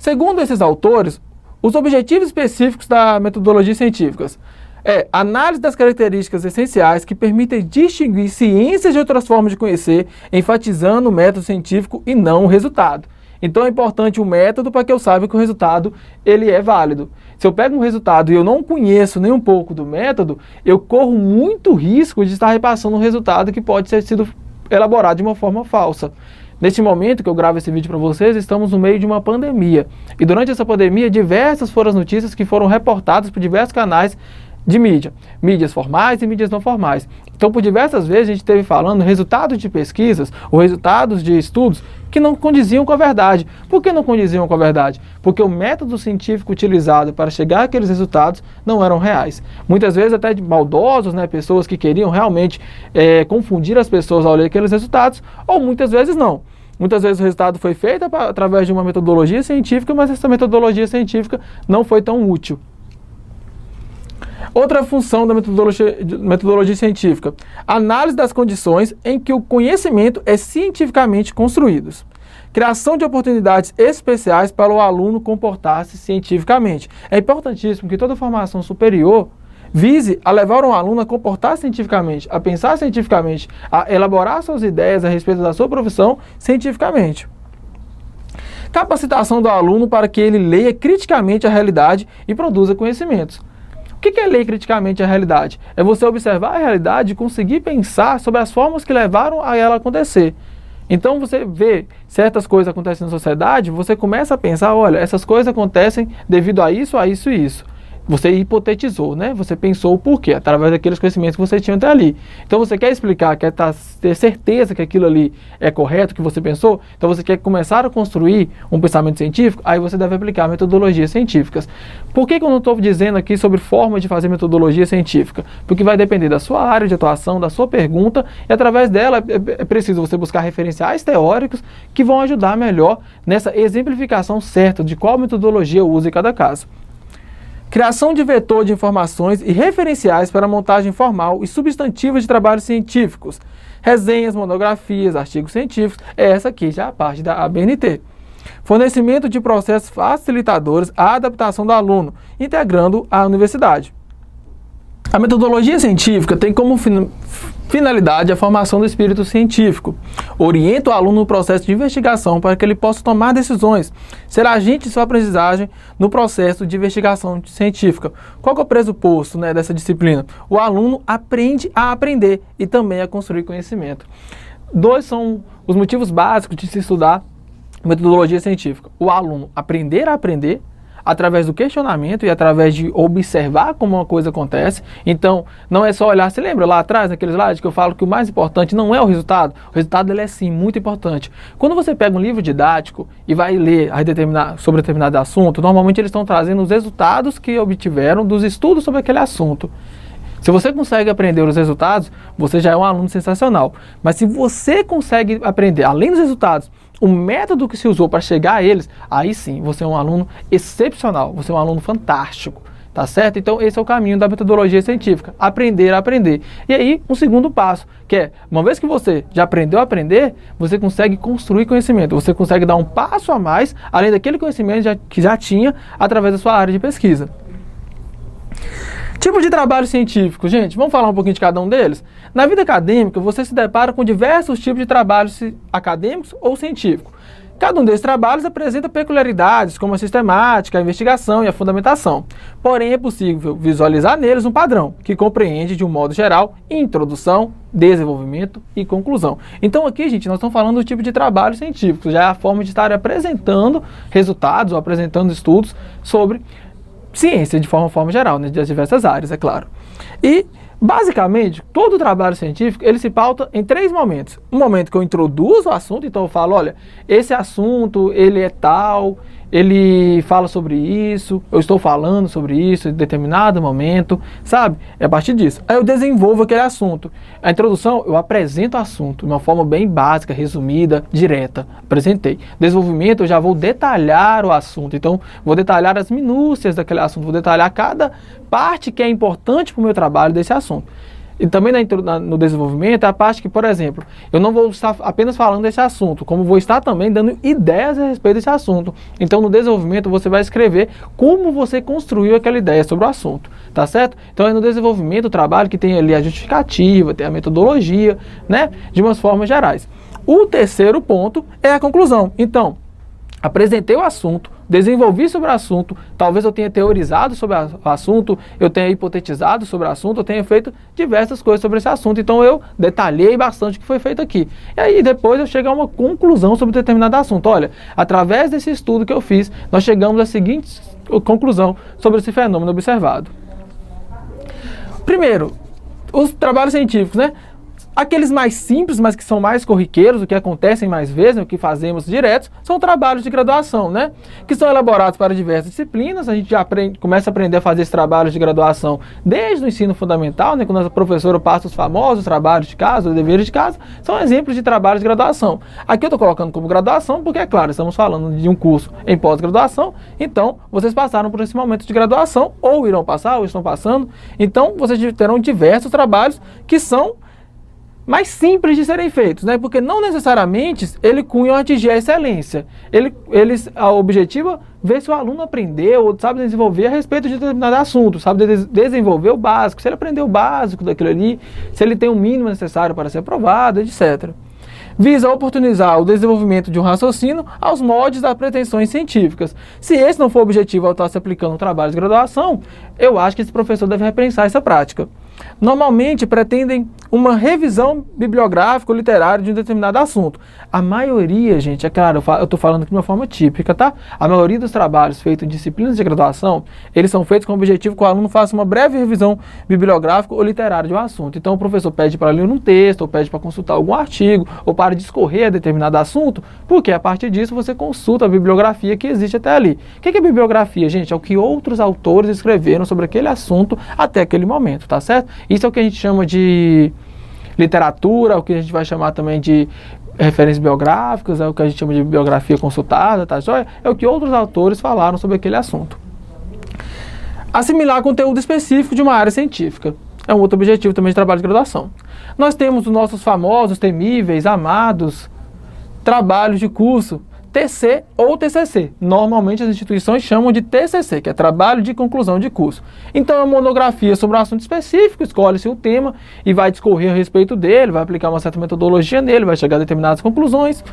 Segundo esses autores, os objetivos específicos da metodologia científica é análise das características essenciais que permitem distinguir ciências de outras formas de conhecer, enfatizando o método científico e não o resultado. Então é importante o método para que eu saiba que o resultado ele é válido. Se eu pego um resultado e eu não conheço nem um pouco do método, eu corro muito risco de estar repassando um resultado que pode ter sido elaborado de uma forma falsa. Neste momento que eu gravo esse vídeo para vocês, estamos no meio de uma pandemia. E durante essa pandemia, diversas foram as notícias que foram reportadas por diversos canais de mídia, mídias formais e mídias não formais. Então, por diversas vezes, a gente esteve falando resultados de pesquisas ou resultados de estudos que não condiziam com a verdade. Por que não condiziam com a verdade? Porque o método científico utilizado para chegar àqueles resultados não eram reais. Muitas vezes até de maldosos, né, pessoas que queriam realmente confundir as pessoas ao ler aqueles resultados, ou muitas vezes não. Muitas vezes o resultado foi feito através de uma metodologia científica, mas essa metodologia científica não foi tão útil. Outra função da metodologia científica, análise das condições em que o conhecimento é cientificamente construído. Criação de oportunidades especiais para o aluno comportar-se cientificamente. É importantíssimo que toda formação superior vise a levar um aluno a comportar cientificamente, a pensar cientificamente, a elaborar suas ideias a respeito da sua profissão cientificamente. Capacitação do aluno para que ele leia criticamente a realidade e produza conhecimentos. O que é ler criticamente a realidade? É você observar a realidade e conseguir pensar sobre as formas que levaram a ela acontecer. Então você vê certas coisas acontecendo na sociedade, você começa a pensar, olha, essas coisas acontecem devido a isso e isso. Você hipotetizou, né? Você pensou o porquê, através daqueles conhecimentos que você tinha até ali. Então você quer explicar, quer ter certeza que aquilo ali é correto, que você pensou, então você quer começar a construir um pensamento científico, aí você deve aplicar metodologias científicas. Por que eu não estou dizendo aqui sobre forma de fazer metodologia científica? Porque vai depender da sua área de atuação, da sua pergunta, e através dela é preciso você buscar referenciais teóricos que vão ajudar melhor nessa exemplificação certa de qual metodologia eu uso em cada caso. Criação de vetor de informações e referenciais para a montagem formal e substantiva de trabalhos científicos. Resenhas, monografias, artigos científicos, essa aqui já é a parte da ABNT. Fornecimento de processos facilitadores à adaptação do aluno, integrando a universidade. A metodologia científica tem como finalidade a formação do espírito científico. Orienta o aluno no processo de investigação para que ele possa tomar decisões, ser agente de sua aprendizagem no processo de investigação científica. Qual que é o pressuposto, né, dessa disciplina? O aluno aprende a aprender e também a construir conhecimento. Dois são os motivos básicos de se estudar metodologia científica. O aluno aprender a aprender, através do questionamento e através de observar como uma coisa acontece. Então, não é só olhar, você lembra lá atrás, naquele slide, que eu falo que o mais importante não é o resultado ele é sim muito importante. Quando você pega um livro didático e vai ler sobre determinado assunto, normalmente eles estão trazendo os resultados que obtiveram dos estudos sobre aquele assunto. Se você consegue aprender os resultados, você já é um aluno sensacional. Mas se você consegue aprender, além dos resultados, o método que se usou para chegar a eles, aí sim, você é um aluno excepcional, você é um aluno fantástico, tá certo? Então esse é o caminho da metodologia científica, aprender a aprender. E aí, um segundo passo, que é, uma vez que você já aprendeu a aprender, você consegue construir conhecimento, você consegue dar um passo a mais, além daquele conhecimento que já tinha, através da sua área de pesquisa. Tipo de trabalho científico, gente, vamos falar um pouquinho de cada um deles? Na vida acadêmica, você se depara com diversos tipos de trabalhos acadêmicos ou científicos. Cada um desses trabalhos apresenta peculiaridades, como a sistemática, a investigação e a fundamentação. Porém, é possível visualizar neles um padrão, que compreende, de um modo geral, introdução, desenvolvimento e conclusão. Então aqui, gente, nós estamos falando do tipo de trabalho científico, já é a forma de estar apresentando resultados ou apresentando estudos sobre ciência de forma geral, né, das diversas áreas, é claro. E, basicamente, todo o trabalho científico, ele se pauta em 3 momentos. Um momento que eu introduzo o assunto, então eu falo, olha, esse assunto, ele é tal, ele fala sobre isso, eu estou falando sobre isso em determinado momento, sabe? É a partir disso. Aí eu desenvolvo aquele assunto. A introdução, eu apresento o assunto de uma forma bem básica, resumida, direta. Apresentei. Desenvolvimento, eu já vou detalhar o assunto. Então, vou detalhar as minúcias daquele assunto, vou detalhar cada parte que é importante para o meu trabalho desse assunto. e também no desenvolvimento, é a parte que, por exemplo, eu não vou estar apenas falando desse assunto, como vou estar também dando ideias a respeito desse assunto. Então, no desenvolvimento, você vai escrever como você construiu aquela ideia sobre o assunto, tá certo? Então, é no desenvolvimento o trabalho que tem ali a justificativa, tem a metodologia, né, de umas formas gerais. O terceiro ponto é a conclusão. Então, apresentei o assunto, desenvolvi sobre o assunto, talvez eu tenha teorizado sobre o assunto, eu tenha hipotetizado sobre o assunto, eu tenha feito diversas coisas sobre esse assunto, então eu detalhei bastante o que foi feito aqui. E aí depois eu chego a uma conclusão sobre determinado assunto. Olha, através desse estudo que eu fiz, nós chegamos à seguinte conclusão sobre esse fenômeno observado. Primeiro, os trabalhos científicos, né? Aqueles mais simples, mas que são mais corriqueiros, o que acontecem mais vezes, o que fazemos direto, são trabalhos de graduação, né? Que são elaborados para diversas disciplinas. A gente já começa a aprender a fazer esses trabalhos de graduação desde o ensino fundamental, né? Quando a professora passa os famosos trabalhos de casa, os deveres de casa, são exemplos de trabalhos de graduação. Aqui eu estou colocando como graduação porque, é claro, estamos falando de um curso em pós-graduação, então vocês passaram por esse momento de graduação, ou irão passar, ou estão passando, então vocês terão diversos trabalhos que são mais simples de serem feitos, né? Porque não necessariamente ele cunham atingir a excelência. O objetivo é ver se o aluno aprendeu ou sabe desenvolver a respeito de determinado assunto, sabe desenvolver o básico, se ele aprendeu o básico daquilo ali, se ele tem o mínimo necessário para ser aprovado, etc. Visa oportunizar o desenvolvimento de um raciocínio aos moldes das pretensões científicas. Se esse não for o objetivo ao estar se aplicando no trabalho de graduação, eu acho que esse professor deve repensar essa prática. Normalmente pretendem uma revisão bibliográfica ou literária de um determinado assunto. A maioria, gente, é claro, eu estou falando aqui de uma forma típica, tá? A maioria dos trabalhos feitos em disciplinas de graduação, eles são feitos com o objetivo que o aluno faça uma breve revisão bibliográfica ou literária de um assunto. Então o professor pede para ler um texto, ou pede para consultar algum artigo, ou para discorrer a determinado assunto, porque a partir disso você consulta a bibliografia que existe até ali. O que é bibliografia, gente? É o que outros autores escreveram sobre aquele assunto até aquele momento, tá certo? Isso é o que a gente chama de literatura, o que a gente vai chamar também de referências biográficas, é o que a gente chama de bibliografia consultada, tá joia? É o que outros autores falaram sobre aquele assunto. Assimilar conteúdo específico de uma área científica. É um outro objetivo também de trabalho de graduação. Nós temos os nossos famosos, temíveis, amados trabalhos de curso, TC ou TCC. Normalmente as instituições chamam de TCC, que é Trabalho de Conclusão de Curso. Então é uma monografia sobre um assunto específico, escolhe-se o tema e vai discorrer a respeito dele, vai aplicar uma certa metodologia nele, vai chegar a determinadas conclusões.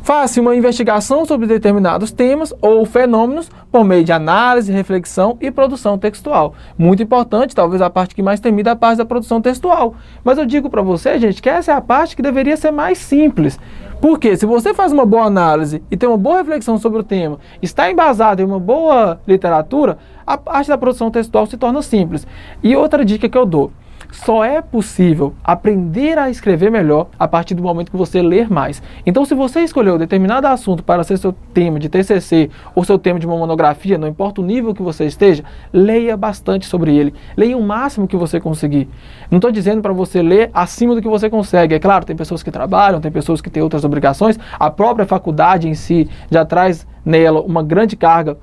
Faça uma investigação sobre determinados temas ou fenômenos por meio de análise, reflexão e produção textual. Muito importante, talvez a parte que mais temida é a parte da produção textual. Mas eu digo para você, gente, que essa é a parte que deveria ser mais simples. Porque se você faz uma boa análise e tem uma boa reflexão sobre o tema, está embasado em uma boa literatura, a parte da produção textual se torna simples. E outra dica que eu dou: só é possível aprender a escrever melhor a partir do momento que você ler mais. Então, se você escolheu determinado assunto para ser seu tema de TCC ou seu tema de uma monografia, não importa o nível que você esteja, leia bastante sobre ele. Leia o máximo que você conseguir. Não estou dizendo para você ler acima do que você consegue. É claro, tem pessoas que trabalham, tem pessoas que têm outras obrigações. A própria faculdade em si já traz nela uma grande carga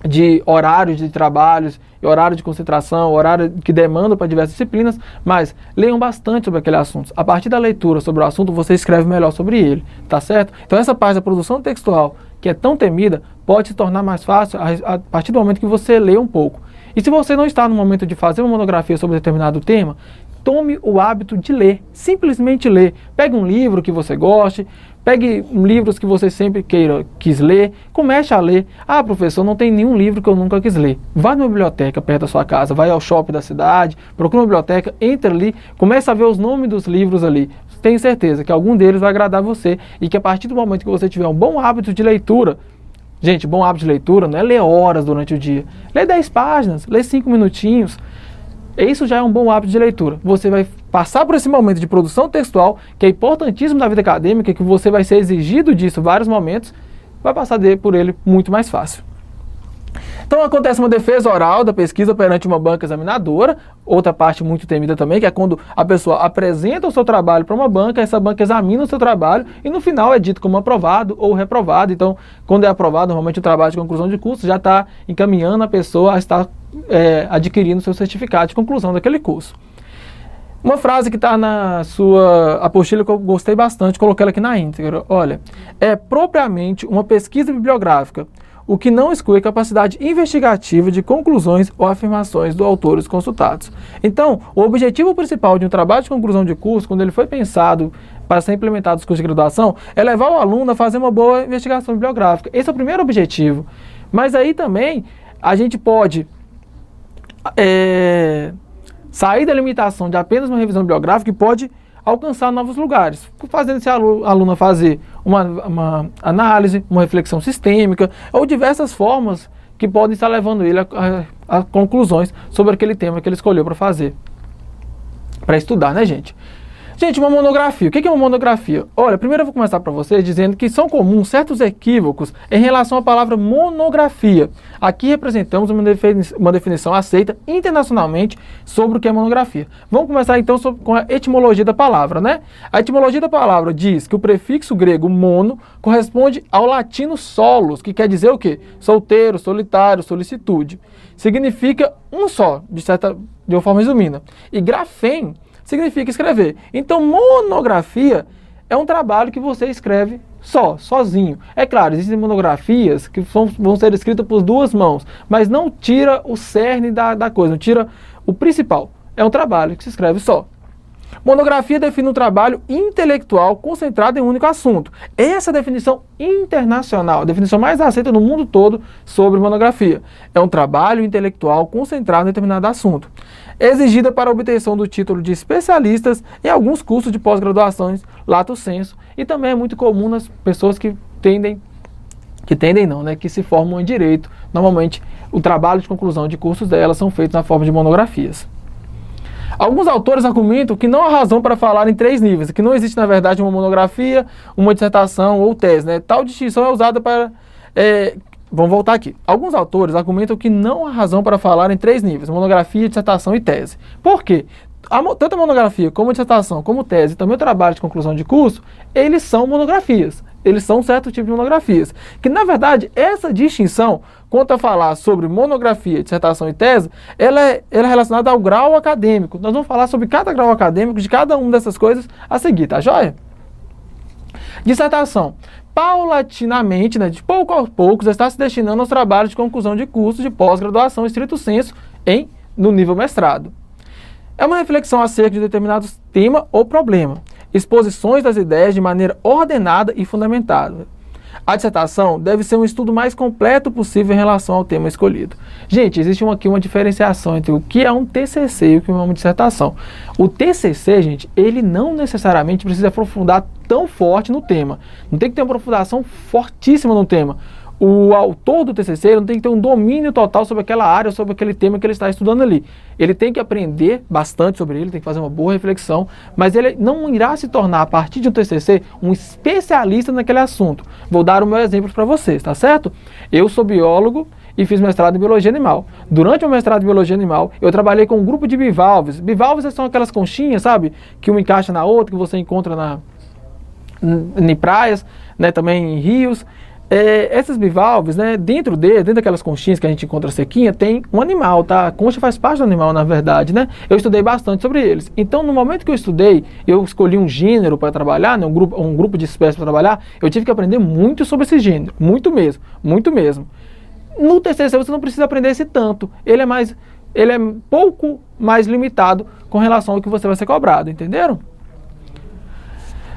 de horários de trabalhos, horário de concentração, horário que demanda para diversas disciplinas, mas leiam bastante sobre aquele assunto. A partir da leitura sobre o assunto, você escreve melhor sobre ele, tá certo? Então essa parte da produção textual, que é tão temida, pode se tornar mais fácil a partir do momento que você lê um pouco. E se você não está no momento de fazer uma monografia sobre determinado tema, tome o hábito de ler, simplesmente ler. Pegue um livro que você goste, pegue livros que você sempre quis ler, comece a ler. Ah, professor, não tem nenhum livro que eu nunca quis ler. Vá numa biblioteca perto da sua casa, vai ao shopping da cidade, procure uma biblioteca, entre ali, comece a ver os nomes dos livros ali. Tenho certeza que algum deles vai agradar você e que a partir do momento que você tiver um bom hábito de leitura, gente, bom hábito de leitura não é ler horas durante o dia. Lê 10 páginas, lê 5 minutinhos. Isso já é um bom hábito de leitura. Você vai passar por esse momento de produção textual, que é importantíssimo na vida acadêmica, que você vai ser exigido disso em vários momentos, vai passar por ele muito mais fácil. Então acontece uma defesa oral da pesquisa perante uma banca examinadora, outra parte muito temida também, que é quando a pessoa apresenta o seu trabalho para uma banca, essa banca examina o seu trabalho e no final é dito como aprovado ou reprovado. Então, quando é aprovado, normalmente o trabalho de conclusão de curso já está encaminhando a pessoa a estar adquirindo seu certificado de conclusão daquele curso. Uma frase que está na sua apostila que eu gostei bastante, coloquei ela aqui na íntegra. Olha, é propriamente uma pesquisa bibliográfica, o que não exclui a capacidade investigativa de conclusões ou afirmações dos autores consultados. Então, o objetivo principal de um trabalho de conclusão de curso, quando ele foi pensado para ser implementado nos cursos de graduação, é levar o aluno a fazer uma boa investigação bibliográfica. Esse é o primeiro objetivo. Mas aí também a gente pode sair da limitação de apenas uma revisão bibliográfica e pode alcançar novos lugares, fazendo esse aluno fazer uma análise, uma reflexão sistêmica, ou diversas formas que podem estar levando ele a conclusões sobre aquele tema que ele escolheu para fazer, para estudar, né, gente? Gente, uma monografia. O que é uma monografia? Olha, primeiro eu vou começar para vocês dizendo que são comuns certos equívocos em relação à palavra monografia. Aqui representamos uma definição aceita internacionalmente sobre o que é monografia. Vamos começar então com a etimologia da palavra, né? A etimologia da palavra diz que o prefixo grego mono corresponde ao latino solos, que quer dizer o quê? Solteiro, solitário, solicitude. Significa um só, de uma forma resumida. E grafém significa escrever. Então, monografia é um trabalho que você escreve sozinho. É claro, existem monografias que vão ser escritas por duas mãos, mas não tira o cerne da coisa, não tira o principal. É um trabalho que se escreve só. Monografia define um trabalho intelectual concentrado em um único assunto. Essa é a definição internacional, a definição mais aceita no mundo todo sobre monografia. É um trabalho intelectual concentrado em determinado assunto. É exigida para a obtenção do título de especialistas em alguns cursos de pós-graduações, lato sensu, e também é muito comum nas pessoas que se formam em direito. Normalmente, o trabalho de conclusão de cursos delas são feitos na forma de monografias. Alguns autores argumentam que não há razão para falar em três níveis, que não existe, na verdade, uma monografia, uma dissertação ou tese, né? Tal distinção é usada para... Vamos voltar aqui. Alguns autores argumentam que não há razão para falar em três níveis, monografia, dissertação e tese. Por quê? Tanto a monografia como a dissertação, como tese, também o trabalho de conclusão de curso, eles são monografias. Eles são um certo tipo de monografias. Que, na verdade, essa distinção, quanto a falar sobre monografia, dissertação e tese, ela é relacionada ao grau acadêmico. Nós vamos falar sobre cada grau acadêmico de cada uma dessas coisas a seguir, tá joia? Dissertação. Paulatinamente, né, de pouco a pouco, está se destinando aos trabalhos de conclusão de cursos de pós-graduação estrito sensu no nível mestrado. É uma reflexão acerca de determinado tema ou problema, exposições das ideias de maneira ordenada e fundamentada. A dissertação deve ser um estudo mais completo possível em relação ao tema escolhido. Gente, existe aqui uma diferenciação entre o que é um TCC e o que é uma dissertação. O TCC, gente, ele não necessariamente precisa aprofundar tão forte no tema. Não tem que ter uma aprofundação fortíssima no tema. O autor do TCC não tem que ter um domínio total sobre aquela área, sobre aquele tema que ele está estudando ali. Ele tem que aprender bastante sobre ele, tem que fazer uma boa reflexão, mas ele não irá se tornar, a partir de um TCC, um especialista naquele assunto. Vou dar o meu exemplo para vocês, tá certo? Eu sou biólogo e fiz mestrado em Biologia Animal. Durante o mestrado em Biologia Animal, eu trabalhei com um grupo de bivalves. Bivalves são aquelas conchinhas, sabe? Que uma encaixa na outra, que você encontra em praias, né? Também em rios. Essas bivalves, né, dentro daquelas conchinhas que a gente encontra sequinha, tem um animal, tá? A concha faz parte do animal, na verdade, né? Eu estudei bastante sobre eles. Então, no momento que eu estudei, eu escolhi um gênero para trabalhar, né, um grupo de espécies para trabalhar, eu tive que aprender muito sobre esse gênero, muito mesmo, muito mesmo. No TCC você não precisa aprender esse tanto, ele é pouco mais limitado com relação ao que você vai ser cobrado, entenderam?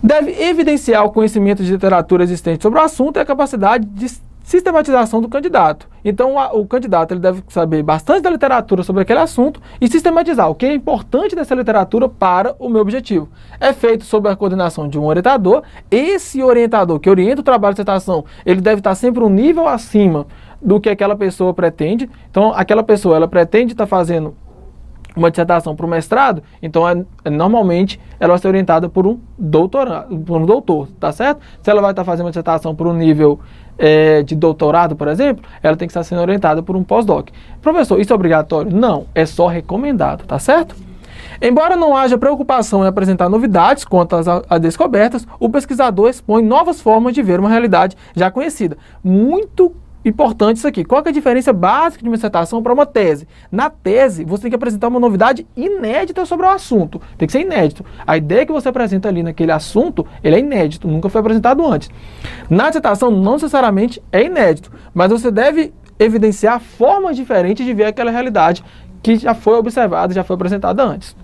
Deve evidenciar o conhecimento de literatura existente sobre o assunto e a capacidade de sistematização do candidato. Então, o candidato ele deve saber bastante da literatura sobre aquele assunto e sistematizar o que é importante dessa literatura para o meu objetivo. É feito sob a coordenação de um orientador. Esse orientador que orienta o trabalho de dissertação, ele deve estar sempre um nível acima do que aquela pessoa pretende. Então, aquela pessoa, ela pretende estar fazendo uma dissertação para o mestrado, então normalmente ela vai ser orientada por um doutor, tá certo? Se ela vai estar fazendo uma dissertação por um nível de doutorado, por exemplo, ela tem que estar sendo orientada por um pós-doc. Professor, isso é obrigatório? Não, é só recomendado, tá certo? Embora não haja preocupação em apresentar novidades quanto às descobertas, o pesquisador expõe novas formas de ver uma realidade já conhecida. Muito importante isso aqui. Qual que é a diferença básica de uma dissertação para uma tese? Na tese, você tem que apresentar uma novidade inédita sobre o assunto. Tem que ser inédito. A ideia que você apresenta ali naquele assunto, ele é inédito, nunca foi apresentado antes. Na dissertação, não necessariamente é inédito, mas você deve evidenciar formas diferentes de ver aquela realidade que já foi observada, já foi apresentada antes.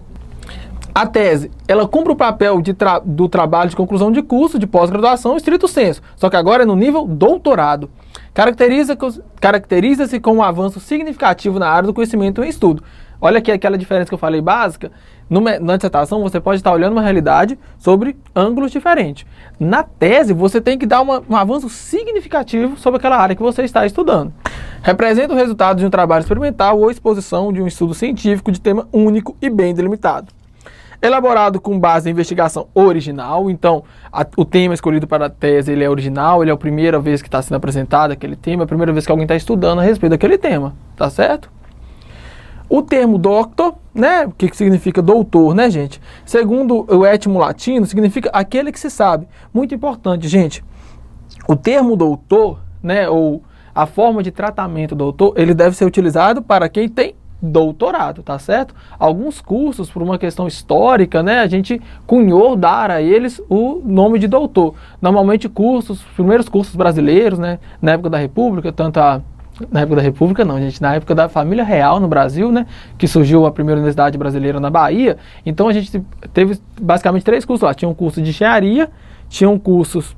A tese, ela cumpre o papel do trabalho de conclusão de curso, de pós-graduação, estrito sensu, só que agora é no nível doutorado. Caracteriza-se com um avanço significativo na área do conhecimento em estudo. Olha aqui aquela diferença que eu falei básica. Na dissertação, você pode estar olhando uma realidade sobre ângulos diferentes. Na tese, você tem que dar um avanço significativo sobre aquela área que você está estudando. Representa o resultado de um trabalho experimental ou exposição de um estudo científico de tema único e bem delimitado. Elaborado com base em investigação original, então o tema escolhido para a tese ele é original, ele é a primeira vez que está sendo apresentado aquele tema, é a primeira vez que alguém está estudando a respeito daquele tema, tá certo? O termo doctor, né, o que significa doutor, né, gente? Segundo o étimo latino, significa aquele que se sabe. Muito importante, gente. O termo doutor, né, ou a forma de tratamento doutor, ele deve ser utilizado para quem tem doutorado, tá certo? Alguns cursos, por uma questão histórica, né, a gente cunhou dar a eles o nome de doutor. Normalmente os primeiros cursos brasileiros, né, na época da República, na época da República não, gente, na época da família real no Brasil, né, que surgiu a primeira universidade brasileira na Bahia, então a gente teve basicamente 3 cursos lá, tinha um curso de engenharia, tinham cursos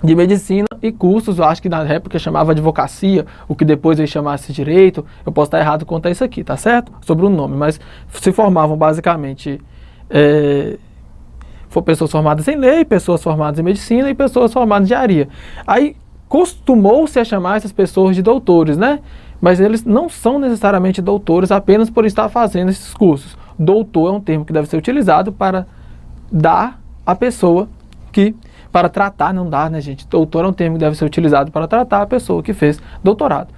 de medicina e cursos, eu acho que na época chamava advocacia, o que depois eles chamasse direito, eu posso estar errado quanto a isso aqui, tá certo? Sobre o nome, mas se formavam basicamente pessoas formadas em lei, pessoas formadas em medicina e pessoas formadas em engenharia. Aí costumou-se a chamar essas pessoas de doutores, né? Mas eles não são necessariamente doutores apenas por estar fazendo esses cursos. Doutor é um termo que deve ser utilizado para dar à pessoa que... Para tratar, não dá, né, gente? Doutor é um termo que deve ser utilizado para tratar a pessoa que fez doutorado.